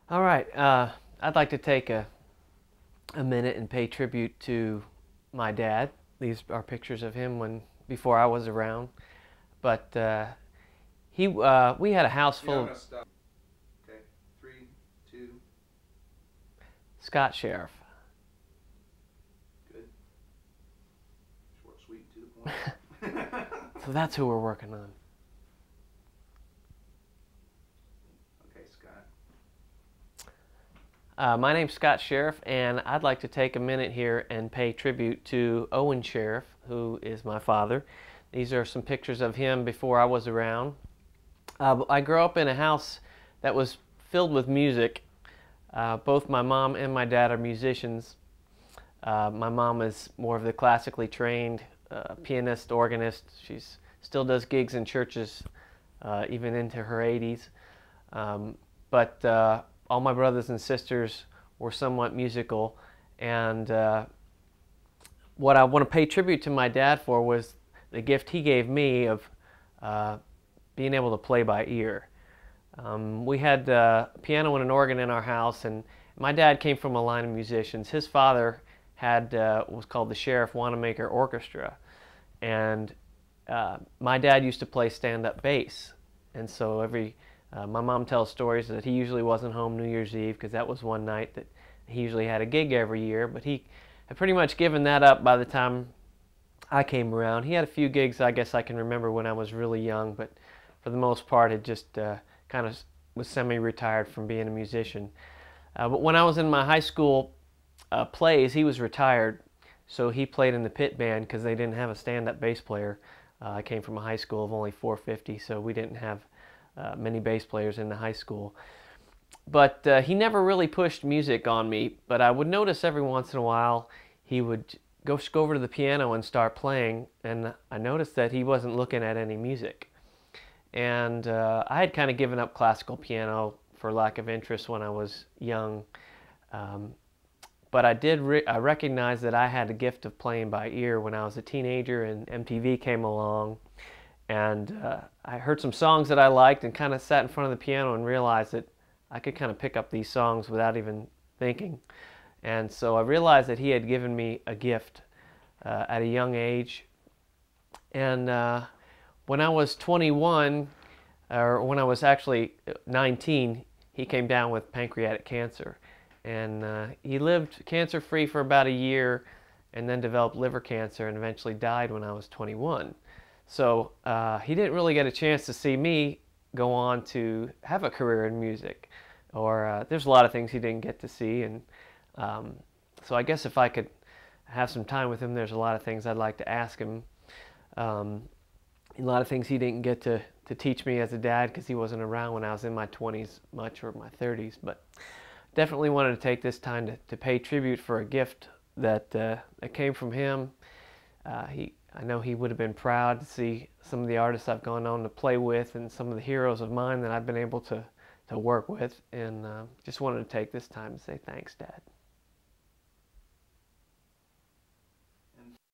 All right, I'd like to take a minute and pay tribute to my dad. These are pictures of him when before I was around. But we had a house Yeah, full I'm of gonna stop. Okay, three, two, Scott Sheriff. good. Short, sweet, to the point. So that's who we're working on. Okay, Scott. My name's Scott Sheriff, and I'd like to take a minute here and pay tribute to Owen Sheriff, who is my father. These are some pictures of him before I was around. I grew up in a house that was filled with music. Both my mom and my dad are musicians. My mom is more of the classically trained pianist, organist. She still does gigs in churches even into her 80s. But all my brothers and sisters were somewhat musical. And what I want to pay tribute to my dad for was the gift he gave me of uh, being able to play by ear. We had a piano and an organ in our house, and my dad came from a line of musicians. His father had what was called the Sheriff Wanamaker Orchestra, and my dad used to play stand-up bass. And so my mom tells stories that he usually wasn't home New Year's Eve because that was one night that he usually had a gig every year, but he had pretty much given that up by the time I came around. He had a few gigs I guess I can remember when I was really young, but for the most part it just kind of was semi-retired from being a musician. But when I was in my high school plays, he was retired, so he played in the pit band because they didn't have a stand-up bass player. I came from a high school of only 450, so we didn't have many bass players in the high school. But he never really pushed music on me, but I would notice every once in a while he would go over to the piano and start playing, and I noticed that he wasn't looking at any music. And I had kind of given up classical piano for lack of interest when I was young. Um, but I recognized that I had a gift of playing by ear when I was a teenager and MTV came along. And I heard some songs that I liked and kind of sat in front of the piano and realized that I could kind of pick up these songs without even thinking. And so I realized that he had given me a gift at a young age. And when I was 21, or when I was actually 19, he came down with pancreatic cancer. And he lived cancer-free for about a year and then developed liver cancer and eventually died when I was 21. So he didn't really get a chance to see me go on to have a career in music. Or there's a lot of things he didn't get to see. And so I guess if I could have some time with him, there's a lot of things I'd like to ask him. A lot of things he didn't get to teach me as a dad because he wasn't around when I was in my 20s much, or my 30s. But definitely wanted to take this time to pay tribute for a gift that came from him. I know he would have been proud to see some of the artists I've gone on to play with and some of the heroes of mine that I've been able to work with. And just wanted to take this time to say thanks, Dad.